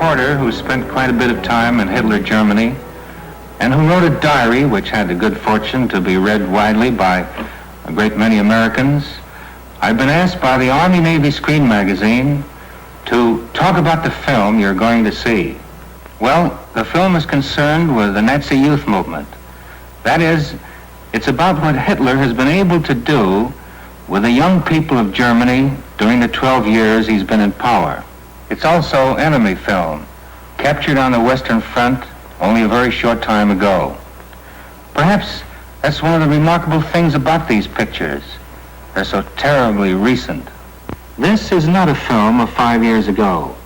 reporter who spent quite a bit of time in Hitler Germany and who wrote a diary which had the good fortune to be read widely by a great many Americans, I've been asked by the Army-Navy Screen Magazine to talk about the film you're going to see. Well, the film is concerned with the Nazi youth movement. That is, it's about what Hitler has been able to do with the young people of Germany during the 12 years he's been in power. It's also enemy film, captured on the Western Front only a very short time ago. Perhaps that's one of the remarkable things about these pictures. They're so terribly recent. This is not a film of 5 years ago,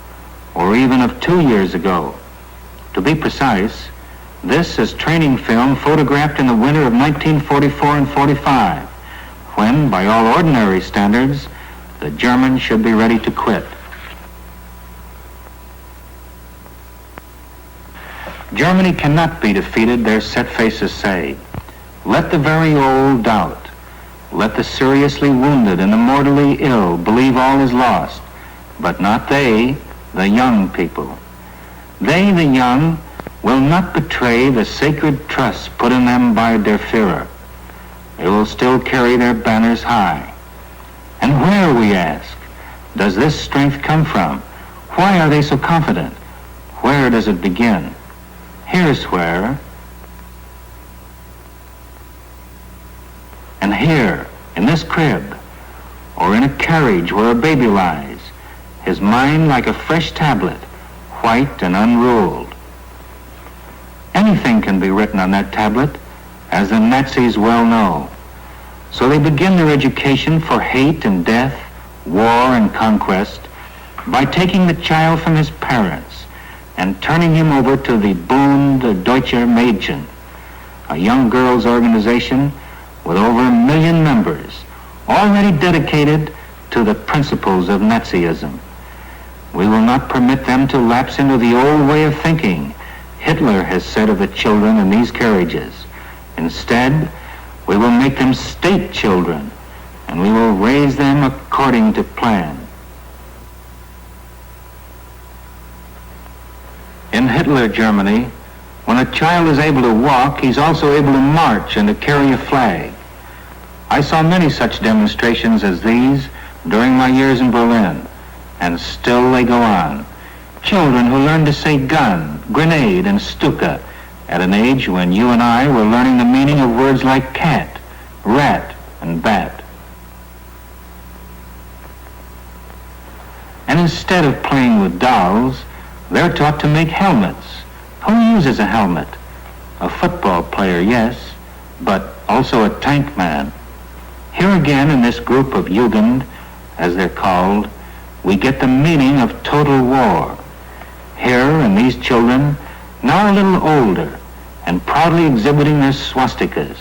or even of 2 years ago. To be precise, this is training film photographed in the winter of 1944 and 45, when, by all ordinary standards, the Germans should be ready to quit. Germany cannot be defeated, their set faces say. Let the very old doubt. Let the seriously wounded and the mortally ill believe all is lost, but not they, the young people. They, the young, will not betray the sacred trust put in them by their Führer. They will still carry their banners high. And where, we ask, does this strength come from? Why are they so confident? Where does it begin? Here's where. And here, in this crib, or in a carriage where a baby lies, his mind like a fresh tablet, white and unruled. Anything can be written on that tablet, as the Nazis well know. So they begin their education for hate and death, war and conquest, by taking the child from his parents and turning him over to the Bund Deutscher Mädchen, a young girls' organization with over 1 million members, already dedicated to the principles of Nazism. We will not permit them to lapse into the old way of thinking Hitler has said of the children in these carriages. Instead, we will make them state children, and we will raise them according to plan. In Hitler Germany, when a child is able to walk, he's also able to march and to carry a flag. I saw many such demonstrations as these during my years in Berlin, and still they go on. Children who learn to say gun, grenade, and stuka at an age when you and I were learning the meaning of words like cat, rat, and bat. And instead of playing with dolls, they're taught to make helmets. Who uses a helmet? A football player, yes, but also a tank man. Here again in this group of Jugend, as they're called, we get the meaning of total war. Here in these children, now a little older, and proudly exhibiting their swastikas,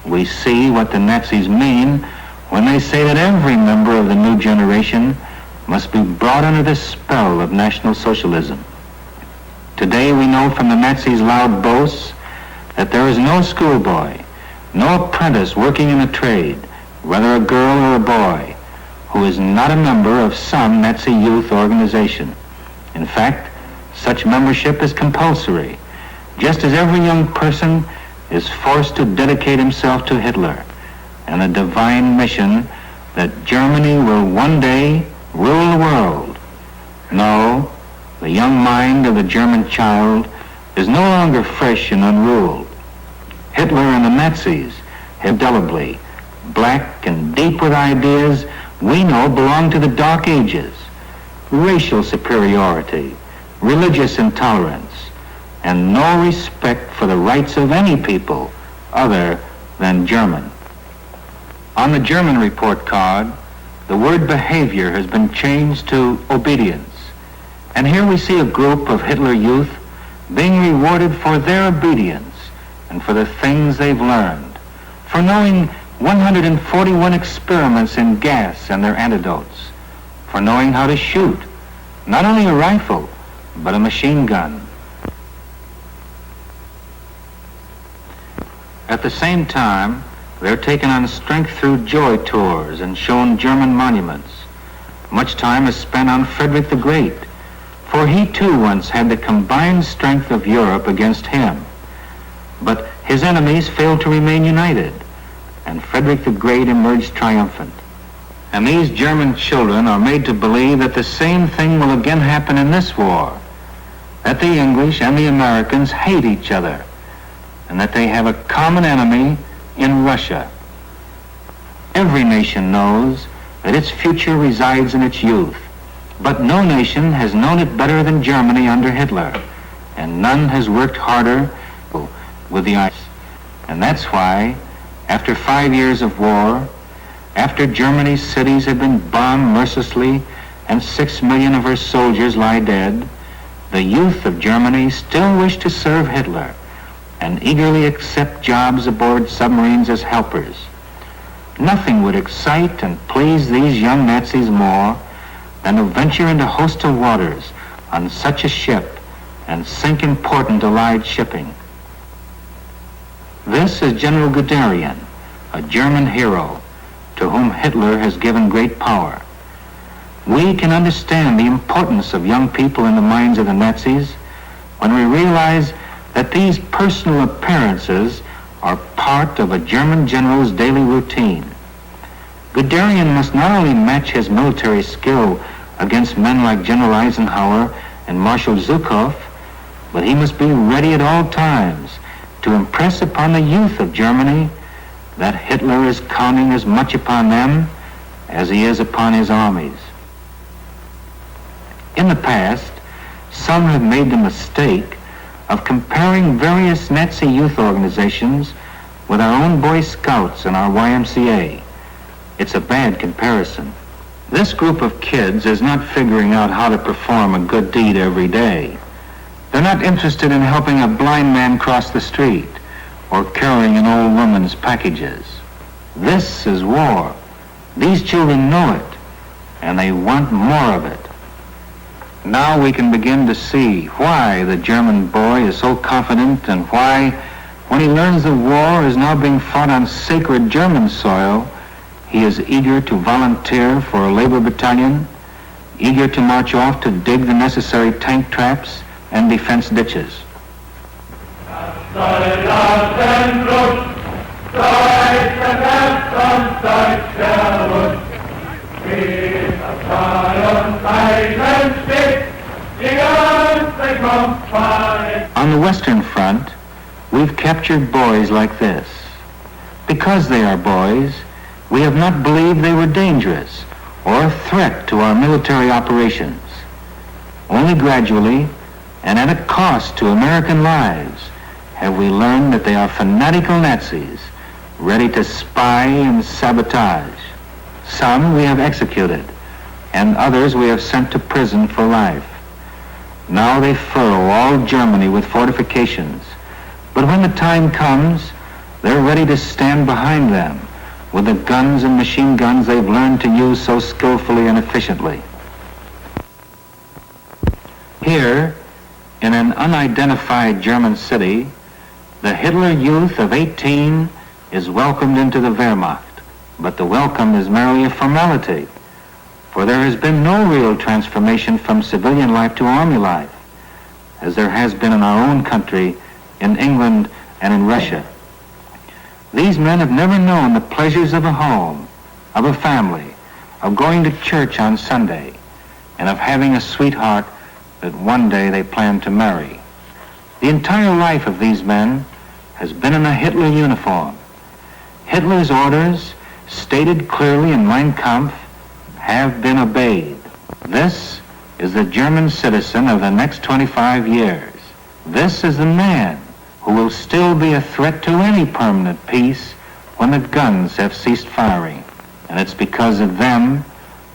we see what the Nazis mean when they say that every member of the new generation must be brought under the spell of National Socialism. Today we know from the Nazis' loud boasts that there is no schoolboy, no apprentice working in a trade, whether a girl or a boy, who is not a member of some Nazi youth organization. In fact, such membership is compulsory, just as every young person is forced to dedicate himself to Hitler and the divine mission that Germany will one day rule the world. No, the young mind of the German child is no longer fresh and unruled. Hitler and the Nazis, indelibly, black and deep with ideas we know belong to the Dark Ages, racial superiority, religious intolerance, and no respect for the rights of any people other than German. On the German report card, the word behavior has been changed to obedience. And here we see a group of Hitler youth being rewarded for their obedience and for the things they've learned, for knowing 141 experiments in gas and their antidotes, for knowing how to shoot, not only a rifle, but a machine gun. At the same time, they're taken on strength through joy tours and shown German monuments. Much time is spent on Frederick the Great, For he too once had the combined strength of Europe against him. But his enemies failed to remain united, and Frederick the Great emerged triumphant. And these German children are made to believe that the same thing will again happen in this war, that the English and the Americans hate each other, and that they have a common enemy in Russia. Every nation knows that its future resides in its youth, but no nation has known it better than Germany under Hitler, and none has worked harder with the ice. And that's why, after 5 years of war, after Germany's cities have been bombed mercilessly and 6 million of her soldiers lie dead, the youth of Germany still wish to serve Hitler and eagerly accept jobs aboard submarines as helpers. Nothing would excite and please these young Nazis more than to venture into hostile waters on such a ship and sink important Allied shipping. This is General Guderian, a German hero to whom Hitler has given great power. We can understand the importance of young people in the minds of the Nazis when we realize that these personal appearances are part of a German general's daily routine. Guderian must not only match his military skill against men like General Eisenhower and Marshal Zhukov, but he must be ready at all times to impress upon the youth of Germany that Hitler is counting as much upon them as he is upon his armies. In the past, some have made the mistake of comparing various Nazi youth organizations with our own Boy Scouts and our YMCA. It's a bad comparison. This group of kids is not figuring out how to perform a good deed every day. They're not interested in helping a blind man cross the street or carrying an old woman's packages. This is war. These children know it, and they want more of it. Now we can begin to see why the German boy is so confident and why, when he learns the war is now being fought on sacred German soil, he is eager to volunteer for a labor battalion, eager to march off to dig the necessary tank traps and defense ditches. On the Western Front, we've captured boys like this. Because they are boys, we have not believed they were dangerous or a threat to our military operations. Only gradually, and at a cost to American lives, have we learned that they are fanatical Nazis, ready to spy and sabotage. Some we have executed, and others we have sent to prison for life. Now they furrow all Germany with fortifications, but when the time comes, they're ready to stand behind them with the guns and machine guns they've learned to use so skillfully and efficiently. Here, in an unidentified German city, the Hitler youth of 18 is welcomed into the Wehrmacht, but the welcome is merely a formality, for there has been no real transformation from civilian life to army life, as there has been in our own country, in England, and in Russia. These men have never known the pleasures of a home, of a family, of going to church on Sunday, and of having a sweetheart that one day they plan to marry. The entire life of these men has been in a Hitler uniform. Hitler's orders, stated clearly in Mein Kampf, have been obeyed. This is the German citizen of the next 25 years. This is the man who will still be a threat to any permanent peace when the guns have ceased firing. And it's because of them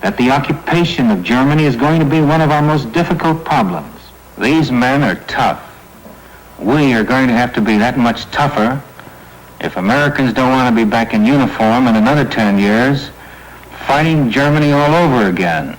that the occupation of Germany is going to be one of our most difficult problems. These men are tough. We are going to have to be that much tougher if Americans don't want to be back in uniform in another 10 years, fighting Germany all over again.